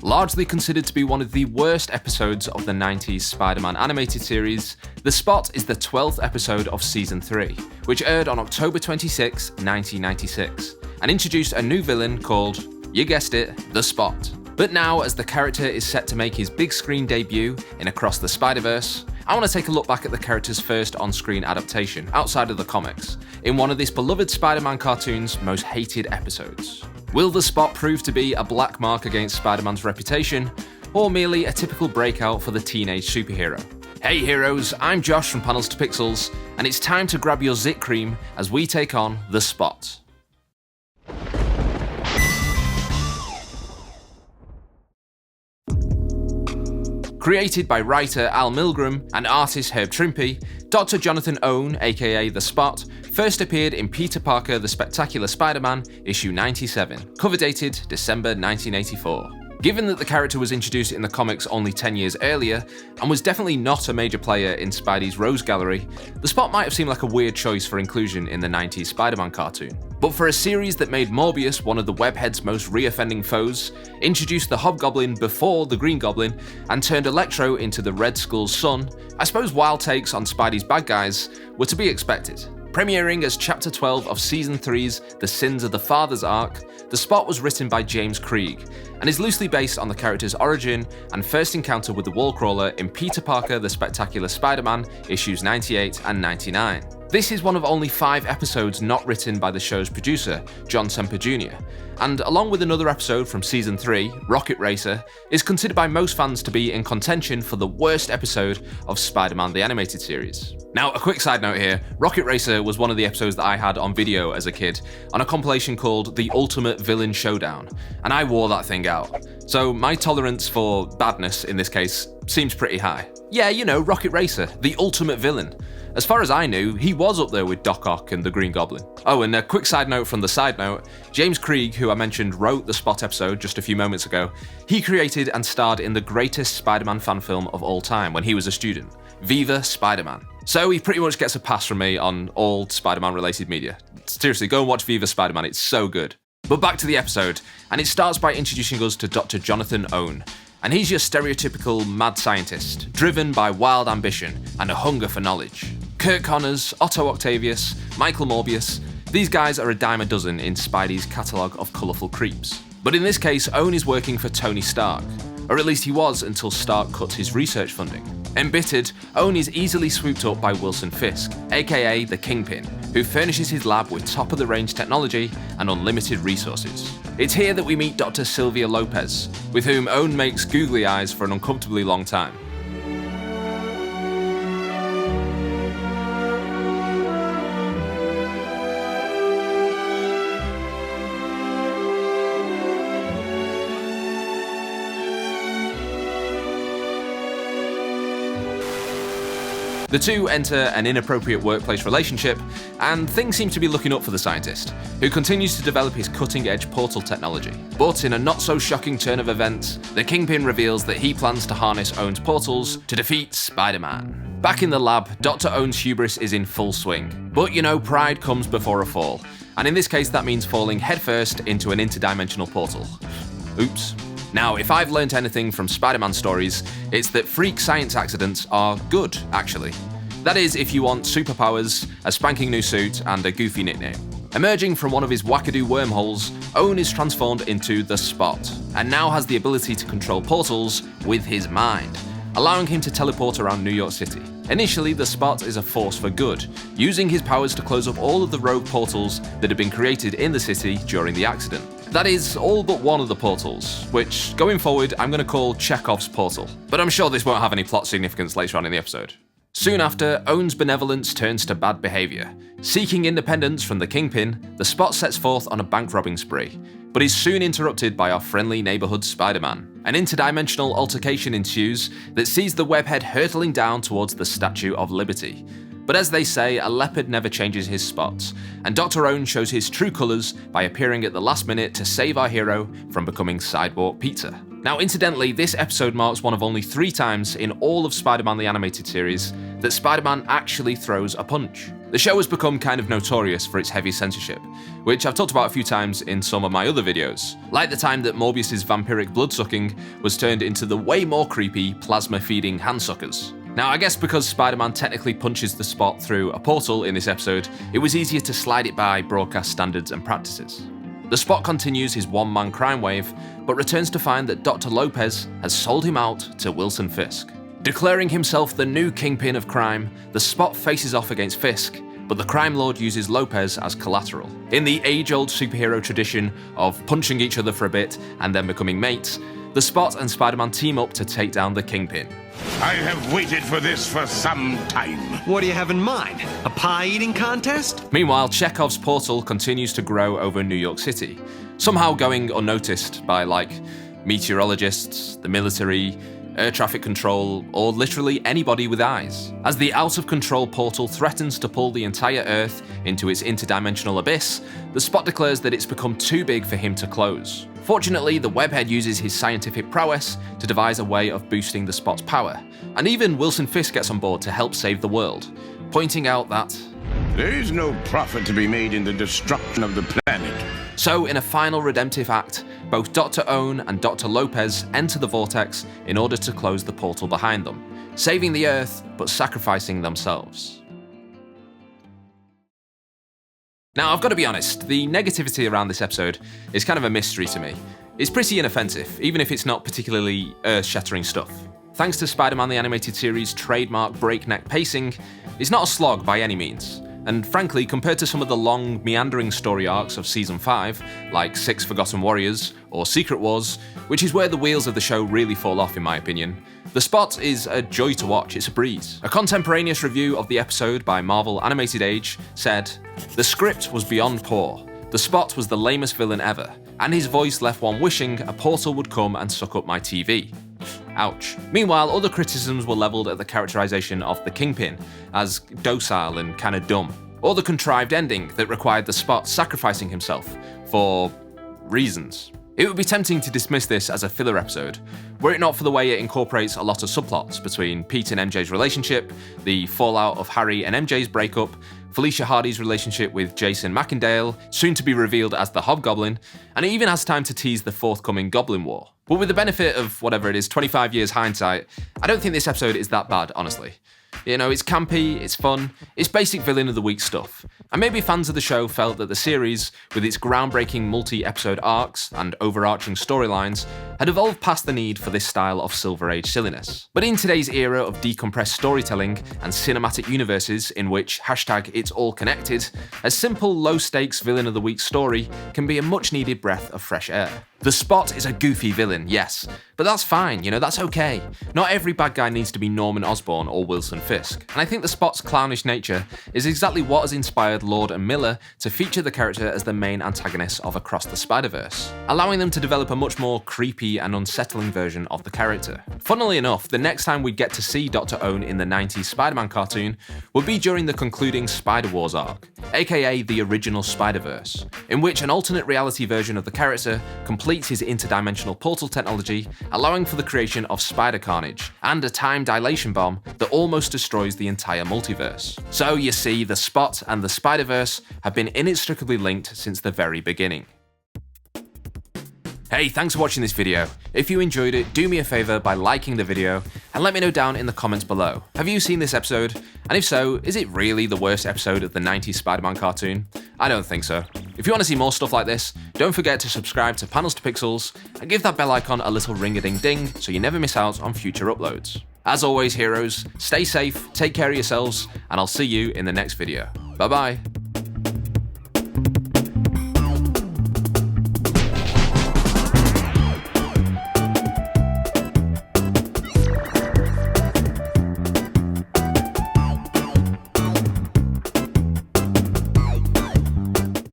Largely considered to be one of the worst episodes of the 90s Spider-Man animated series, The Spot is the 12th episode of Season 3, which aired on October 26, 1996, and introduced a new villain called, you guessed it, The Spot. But now, as the character is set to make his big screen debut in Across the Spider-Verse, I want to take a look back at the character's first on-screen adaptation, outside of the comics, in one of this beloved Spider-Man cartoon's most hated episodes. Will The Spot prove to be a black mark against Spider-Man's reputation, or merely a typical breakout for the teenage superhero? Hey heroes, I'm Josh from Panels to Pixels, and it's time to grab your zit cream as we take on The Spot. Created by writer Al Milgrom and artist Herb Trimpe, Dr. Jonathan Owen, aka The Spot, first appeared in Peter Parker The Spectacular Spider-Man, issue 97, cover dated December 1984. Given that the character was introduced in the comics only 10 years earlier, and was definitely not a major player in Spidey's Rose Gallery, The Spot might have seemed like a weird choice for inclusion in the 90s Spider-Man cartoon. But for a series that made Morbius one of the webhead's most reoffending foes, introduced the Hobgoblin before the Green Goblin, and turned Electro into the Red Skull's son, I suppose wild takes on Spidey's bad guys were to be expected. Premiering as Chapter 12 of Season 3's The Sins of the Fathers arc, The Spot was written by James Krieg, and is loosely based on the character's origin and first encounter with the Wallcrawler in Peter Parker The Spectacular Spider-Man, issues 98 and 99. This is one of only 5 episodes not written by the show's producer, John Semper Jr., and along with another episode from Season 3, Rocket Racer, is considered by most fans to be in contention for the worst episode of Spider-Man the Animated Series. Now, a quick side note here, Rocket Racer was one of the episodes that I had on video as a kid, on a compilation called The Ultimate Villain Showdown, and I wore that thing out. So my tolerance for badness, in this case, seems pretty high. Yeah, you know, Rocket Racer, the ultimate villain. As far as I knew, he was up there with Doc Ock and the Green Goblin. Oh, and a quick side note from the side note, James Krieg, who I mentioned wrote the Spot episode just a few moments ago, he created and starred in the greatest Spider-Man fan film of all time when he was a student, Viva Spider-Man. So he pretty much gets a pass from me on all Spider-Man related media. Seriously, go and watch Viva Spider-Man, it's so good. But back to the episode, and it starts by introducing us to Dr. Jonathan Owen. And he's your stereotypical mad scientist, driven by wild ambition and a hunger for knowledge. Kirk Connors, Otto Octavius, Michael Morbius, these guys are a dime a dozen in Spidey's catalogue of colourful creeps. But in this case, Owen is working for Tony Stark, or at least he was until Stark cut his research funding. Embittered, Owen is easily swooped up by Wilson Fisk, aka the Kingpin, who furnishes his lab with top-of-the-range technology and unlimited resources. It's here that we meet Dr. Sylvia Lopez, with whom Owen makes googly eyes for an uncomfortably long time. The two enter an inappropriate workplace relationship, and things seem to be looking up for the scientist, who continues to develop his cutting-edge portal technology. But in a not-so-shocking turn of events, the Kingpin reveals that he plans to harness Owen's portals to defeat Spider-Man. Back in the lab, Dr. Owen's hubris is in full swing. But you know, pride comes before a fall, and in this case that means falling headfirst into an interdimensional portal. Oops. Now, if I've learnt anything from Spider-Man stories, it's that freak science accidents are good, actually. That is, if you want superpowers, a spanking new suit, and a goofy nickname. Emerging from one of his wackadoo wormholes, Owen is transformed into The Spot, and now has the ability to control portals with his mind, allowing him to teleport around New York City. Initially, The Spot is a force for good, using his powers to close up all of the rogue portals that had been created in the city during the accident. That is, all but one of the portals, which, going forward, I'm going to call Chekhov's portal. But I'm sure this won't have any plot significance later on in the episode. Soon after, Owen's benevolence turns to bad behaviour. Seeking independence from the Kingpin, The Spot sets forth on a bank robbing spree, but is soon interrupted by our friendly neighbourhood Spider-Man. An interdimensional altercation ensues that sees the webhead hurtling down towards the Statue of Liberty. But as they say, a leopard never changes his spots, and Dr. Owen shows his true colours by appearing at the last minute to save our hero from becoming Sidewalk Pizza. Now, incidentally, this episode marks one of only 3 times in all of Spider-Man the Animated Series that Spider-Man actually throws a punch. The show has become kind of notorious for its heavy censorship, which I've talked about a few times in some of my other videos, like the time that Morbius's vampiric bloodsucking was turned into the way more creepy plasma-feeding handsuckers. Now, I guess because Spider-Man technically punches the Spot through a portal in this episode, it was easier to slide it by broadcast standards and practices. The Spot continues his one-man crime wave, but returns to find that Dr. Lopez has sold him out to Wilson Fisk. Declaring himself the new kingpin of crime, the Spot faces off against Fisk, but the crime lord uses Lopez as collateral. In the age-old superhero tradition of punching each other for a bit and then becoming mates, the Spot and Spider-Man team up to take down the Kingpin. I have waited for this for some time. What do you have in mind? A pie-eating contest? Meanwhile, Chekhov's portal continues to grow over New York City, somehow going unnoticed by, meteorologists, the military, air traffic control, or literally anybody with eyes. As the out-of-control portal threatens to pull the entire Earth into its interdimensional abyss, the Spot declares that it's become too big for him to close. Fortunately, the webhead uses his scientific prowess to devise a way of boosting the Spot's power, and even Wilson Fisk gets on board to help save the world, pointing out that there is no profit to be made in the destruction of the planet. So, in a final redemptive act, both Dr. Own and Dr. Lopez enter the vortex in order to close the portal behind them, saving the Earth but sacrificing themselves. Now, I've got to be honest, the negativity around this episode is kind of a mystery to me. It's pretty inoffensive, even if it's not particularly earth-shattering stuff. Thanks to Spider-Man the Animated Series' trademark breakneck pacing, it's not a slog by any means. And frankly, compared to some of the long, meandering story arcs of Season 5, like Six Forgotten Warriors or Secret Wars, which is where the wheels of the show really fall off in my opinion, The Spot is a joy to watch, it's a breeze. A contemporaneous review of the episode by Marvel Animated Age said, "The script was beyond poor. The Spot was the lamest villain ever, and his voice left one wishing a portal would come and suck up my TV." Ouch. Meanwhile, other criticisms were levelled at the characterization of the Kingpin as docile and kinda dumb, or the contrived ending that required the Spot sacrificing himself for reasons. It would be tempting to dismiss this as a filler episode, were it not for the way it incorporates a lot of subplots between Pete and MJ's relationship, the fallout of Harry and MJ's breakup, Felicia Hardy's relationship with Jason Macendale, soon to be revealed as the Hobgoblin, and it even has time to tease the forthcoming Goblin War. But with the benefit of whatever it is, 25 years hindsight, I don't think this episode is that bad, honestly. You know, it's campy, it's fun, it's basic villain of the week stuff. And maybe fans of the show felt that the series, with its groundbreaking multi-episode arcs and overarching storylines, had evolved past the need for this style of Silver Age silliness. But in today's era of decompressed storytelling and cinematic universes in which #It'sAllConnected, a simple low-stakes villain of the week story can be a much-needed breath of fresh air. The Spot is a goofy villain, yes, but that's fine, that's okay. Not every bad guy needs to be Norman Osborn or Wilson Fisk, and I think the Spot's clownish nature is exactly what has inspired Lord and Miller to feature the character as the main antagonist of Across the Spider-Verse, allowing them to develop a much more creepy and unsettling version of the character. Funnily enough, the next time we'd get to see Dr. Own in the 90s Spider-Man cartoon would be during the concluding Spider Wars arc, aka the original Spider-Verse, in which an alternate reality version of the character completes his interdimensional portal technology, allowing for the creation of Spider Carnage, and a time dilation bomb that almost destroys the entire multiverse. So you see, the Spot and the Spider-Verse have been inextricably linked since the very beginning. Hey, thanks for watching this video. If you enjoyed it, do me a favour by liking the video and let me know down in the comments below. Have you seen this episode? And if so, is it really the worst episode of the 90s Spider-Man cartoon? I don't think so. If you want to see more stuff like this, don't forget to subscribe to Panels to Pixels and give that bell icon a little ring-a-ding-ding so you never miss out on future uploads. As always, heroes, stay safe, take care of yourselves, and I'll see you in the next video. Bye bye.